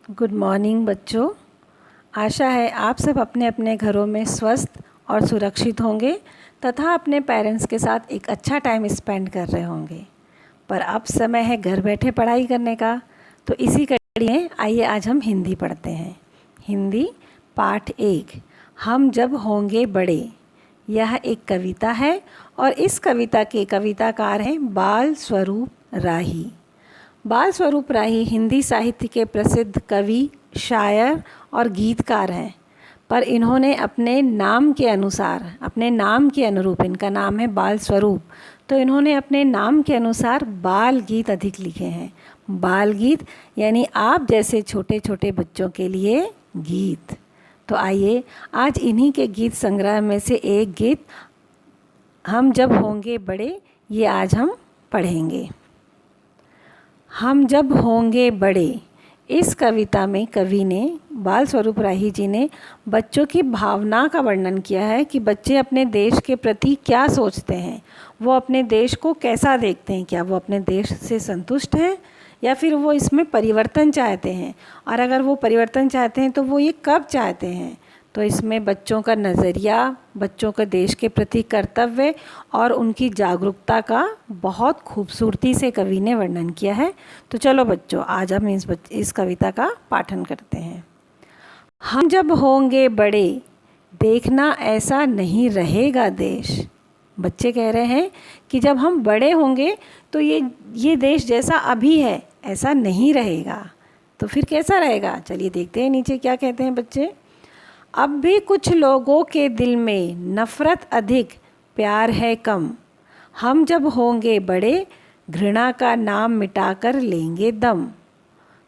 Good morning बच्चों। आशा है आप सब अपने अपने घरों में स्वस्थ और सुरक्षित होंगे तथा अपने पेरेंट्स के साथ एक अच्छा टाइम स्पेंड कर रहे होंगे। पर अब समय है घर बैठे पढ़ाई करने का, तो इसी कड़ी में आइए आज हम हिंदी पढ़ते हैं। हिंदी पाठ 1, हम जब होंगे बड़े। यह एक कविता है और इस कविता के कविताकार हैं बाल स्वरूप राही। बाल स्वरूप राही हिंदी साहित्य के प्रसिद्ध कवि, शायर और गीतकार हैं, पर इन्होंने अपने नाम के अनुसार, अपने नाम के अनुरूप, इनका नाम है बाल स्वरूप, तो इन्होंने अपने नाम के अनुसार बाल गीत अधिक लिखे हैं। बाल गीत यानी आप जैसे छोटे छोटे बच्चों के लिए गीत। तो आइए आज इन्हीं के गीत संग्रह में से एक गीत हम जब होंगे बड़े, ये आज हम पढ़ेंगे। हम जब होंगे बड़े, इस कविता में कवि ने, बाल स्वरूप राही जी ने, बच्चों की भावना का वर्णन किया है कि बच्चे अपने देश के प्रति क्या सोचते हैं, वो अपने देश को कैसा देखते हैं, क्या वो अपने देश से संतुष्ट हैं या फिर वो इसमें परिवर्तन चाहते हैं, और अगर वो परिवर्तन चाहते हैं तो वो ये कब चाहते हैं। तो इसमें बच्चों का नज़रिया, बच्चों का देश के प्रति कर्तव्य और उनकी जागरूकता का बहुत खूबसूरती से कवि ने वर्णन किया है। तो चलो बच्चों, आज हम इस कविता का पाठन करते हैं। हम जब होंगे बड़े, देखना ऐसा नहीं रहेगा देश। बच्चे कह रहे हैं कि जब हम बड़े होंगे तो ये देश जैसा अभी है ऐसा नहीं रहेगा। तो फिर कैसा रहेगा, चलिए देखते हैं नीचे क्या कहते हैं बच्चे। अब भी कुछ लोगों के दिल में नफ़रत अधिक, प्यार है कम। हम जब होंगे बड़े, घृणा का नाम मिटाकर लेंगे दम।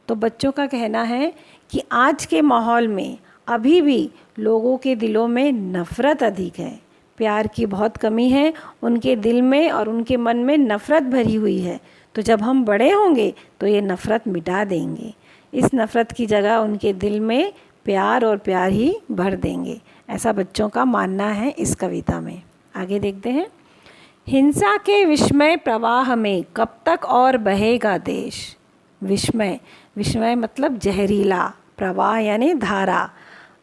तो बच्चों का कहना है कि आज के माहौल में अभी भी लोगों के दिलों में नफ़रत अधिक है, प्यार की बहुत कमी है उनके दिल में और उनके मन में नफ़रत भरी हुई है। तो जब हम बड़े होंगे तो ये नफ़रत मिटा देंगे, इस नफ़रत की जगह उनके दिल में प्यार और प्यार ही भर देंगे, ऐसा बच्चों का मानना है इस कविता में। आगे देखते हैं। हिंसा के विस्मय प्रवाह में कब तक और बहेगा देश। विस्मय, विस्मय मतलब जहरीला, प्रवाह यानी धारा,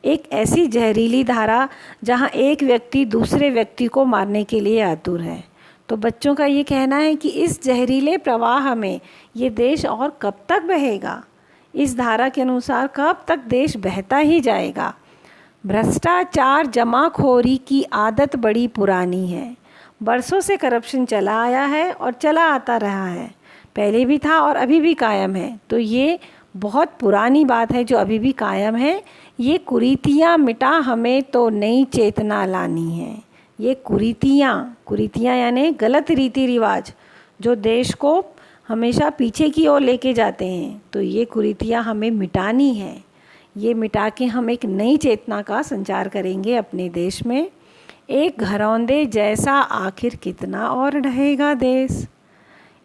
एक ऐसी जहरीली धारा जहाँ एक व्यक्ति दूसरे व्यक्ति को मारने के लिए आतुर है। तो बच्चों का ये कहना है कि इस जहरीले प्रवाह में ये देश और कब तक बहेगा, इस धारा के अनुसार कब तक देश बहता ही जाएगा। भ्रष्टाचार जमाखोरी की आदत बड़ी पुरानी है। बरसों से करप्शन चला आया है और चला आता रहा है, पहले भी था और अभी भी कायम है। तो ये बहुत पुरानी बात है जो अभी भी कायम है। ये कुरीतियाँ मिटा हमें तो नई चेतना लानी है। ये कुरीतियाँ यानी गलत रीति रिवाज जो देश को हमेशा पीछे की ओर लेके जाते हैं, तो ये कुरीतियाँ हमें मिटानी है। ये मिटा के हम एक नई चेतना का संचार करेंगे अपने देश में। एक घरौंदे जैसा आखिर कितना और ढहेगा देश।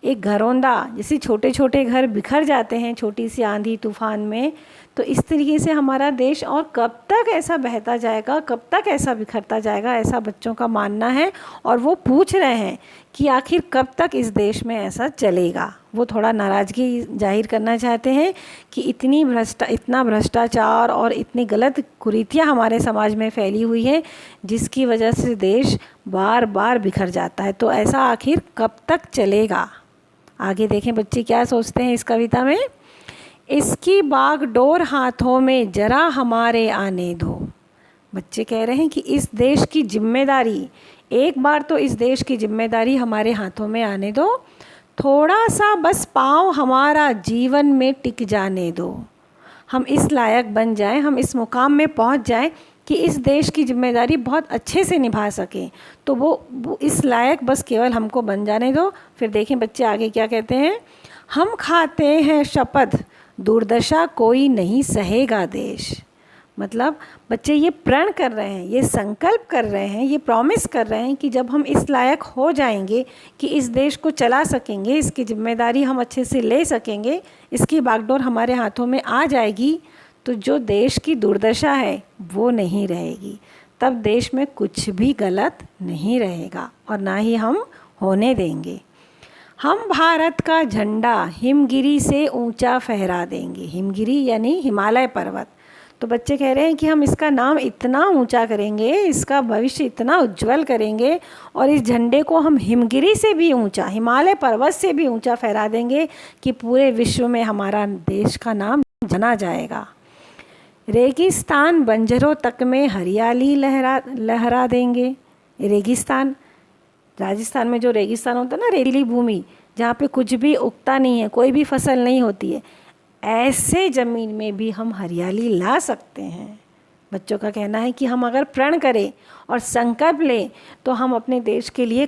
एक घरौंदा, जैसे छोटे छोटे घर बिखर जाते हैं छोटी सी आंधी तूफान में, तो इस तरीके से हमारा देश और कब तक ऐसा बहता जाएगा, कब तक ऐसा बिखरता जाएगा, ऐसा बच्चों का मानना है। और वो पूछ रहे हैं कि आखिर कब तक इस देश में ऐसा चलेगा। वो थोड़ा नाराज़गी जाहिर करना चाहते हैं कि इतना भ्रष्टाचार और इतनी गलत कुरीतियाँ हमारे समाज में फैली हुई है जिसकी वजह से देश बार बार बिखर जाता है। तो ऐसा आखिर कब तक चलेगा। आगे देखें बच्चे क्या सोचते हैं इस कविता में। इसकी बागडोर हाथों में जरा हमारे आने दो। बच्चे कह रहे हैं कि इस देश की जिम्मेदारी, एक बार तो इस देश की जिम्मेदारी हमारे हाथों में आने दो, थोड़ा सा बस पाँव हमारा जीवन में टिक जाने दो। हम इस लायक बन जाएं, हम इस मुकाम में पहुंच जाएं कि इस देश की जिम्मेदारी बहुत अच्छे से निभा सकें। तो वो इस लायक बस केवल हमको बन जाने दो। फिर देखें बच्चे आगे क्या कहते हैं। हम खाते हैं शपथ, दुर्दशा कोई नहीं सहेगा देश। मतलब बच्चे ये प्रण कर रहे हैं, ये संकल्प कर रहे हैं, ये प्रॉमिस कर रहे हैं कि जब हम इस लायक हो जाएंगे कि इस देश को चला सकेंगे, इसकी जिम्मेदारी हम अच्छे से ले सकेंगे, इसकी बागडोर हमारे हाथों में आ जाएगी, तो जो देश की दुर्दशा है वो नहीं रहेगी। तब देश में कुछ भी गलत नहीं रहेगा और ना ही हम होने देंगे। हम भारत का झंडा हिमगिरी से ऊंचा फहरा देंगे। हिमगिरी यानी हिमालय पर्वत। तो बच्चे कह रहे हैं कि हम इसका नाम इतना ऊंचा करेंगे, इसका भविष्य इतना उज्जवल करेंगे और इस झंडे को हम हिमगिरी से भी ऊंचा, हिमालय पर्वत से भी ऊंचा फहरा देंगे कि पूरे विश्व में हमारा देश का नाम जाना जाएगा। रेगिस्तान बंजरों तक में हरियाली लहरा देंगे। रेगिस्तान, राजस्थान में जो रेगिस्तान होता है ना, रेतीली भूमि जहाँ पे कुछ भी उगता नहीं है, कोई भी फसल नहीं होती है, ऐसे ज़मीन में भी हम हरियाली ला सकते हैं। बच्चों का कहना है कि हम अगर प्रण करें और संकल्प लें तो हम अपने देश के लिए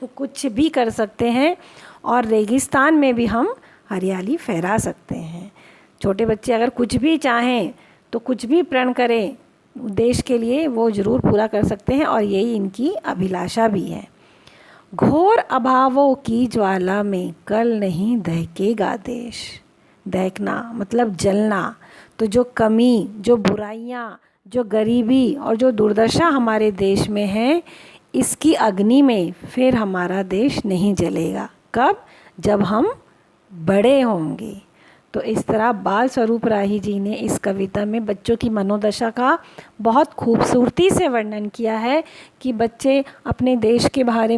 कुछ भी कर सकते हैं और रेगिस्तान में भी हम हरियाली फहरा सकते हैं। छोटे बच्चे अगर कुछ भी चाहें तो कुछ भी प्रण करें देश के लिए, वो ज़रूर पूरा कर सकते हैं और यही इनकी अभिलाषा भी है। घोर अभावों की ज्वाला में कल नहीं दहकेगा देश। दहकना मतलब जलना। तो जो कमी, जो बुराइयाँ, जो गरीबी और जो दुर्दशा हमारे देश में है, इसकी अग्नि में फिर हमारा देश नहीं जलेगा। कब? जब हम बड़े होंगे। तो इस तरह बाल स्वरूप राही जी ने इस कविता में बच्चों की मनोदशा का बहुत खूबसूरती से वर्णन किया है कि बच्चे अपने देश के बारे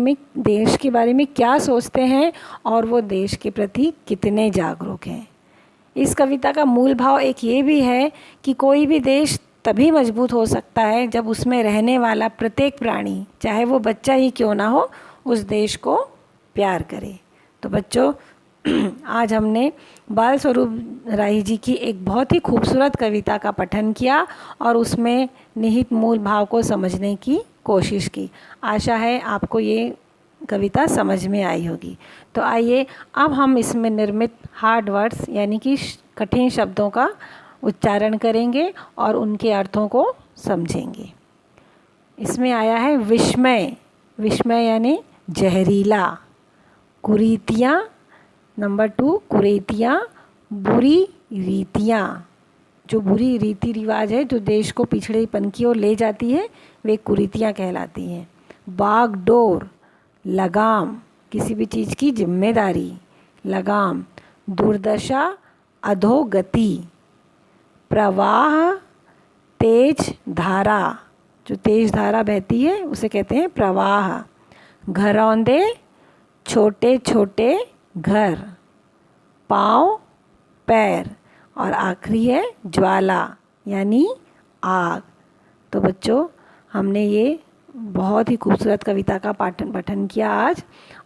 में क्या सोचते हैं और वो देश के प्रति कितने जागरूक हैं। इस कविता का मूल भाव एक ये भी है कि कोई भी देश तभी मजबूत हो सकता है जब उसमें रहने वाला प्रत्येक प्राणी, चाहे वो बच्चा ही क्यों ना हो, उस देश को प्यार करे। तो बच्चों, आज हमने बाल स्वरूप राही जी की एक बहुत ही खूबसूरत कविता का पठन किया और उसमें निहित मूल भाव को समझने की कोशिश की। आशा है आपको ये कविता समझ में आई होगी। तो आइए अब हम इसमें निर्मित हार्ड वर्ड्स यानी कि कठिन शब्दों का उच्चारण करेंगे और उनके अर्थों को समझेंगे। इसमें आया है विस्मय। विस्मय यानी जहरीला। कुरीतियाँ, नंबर 2 कुरीतियाँ, बुरी रीतियाँ। जो बुरी रीति रिवाज है जो देश को पिछड़ेपन की ओर ले जाती है, वे कुरीतियाँ कहलाती हैं। बागडोर, लगाम, किसी भी चीज़ की जिम्मेदारी, लगाम। दुर्दशा, अधोगति। प्रवाह, तेज धारा, जो तेज धारा बहती है उसे कहते हैं प्रवाह। घरौंदे, छोटे छोटे घर। पाँव, पैर। और आखिरी है ज्वाला यानी आग। तो बच्चों, हमने ये बहुत ही खूबसूरत कविता का पठन किया आज।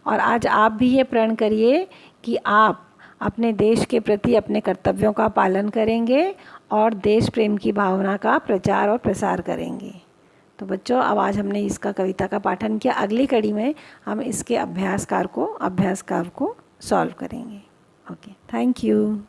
और आज आप भी ये प्रण करिए कि आप अपने देश के प्रति अपने कर्तव्यों का पालन करेंगे और देश प्रेम की भावना का प्रचार और प्रसार करेंगे। तो बच्चों, अब आज हमने इसका कविता का पाठन किया। अगली कड़ी में हम इसके अभ्यास कार्य को सॉल्व करेंगे। Okay, thank you.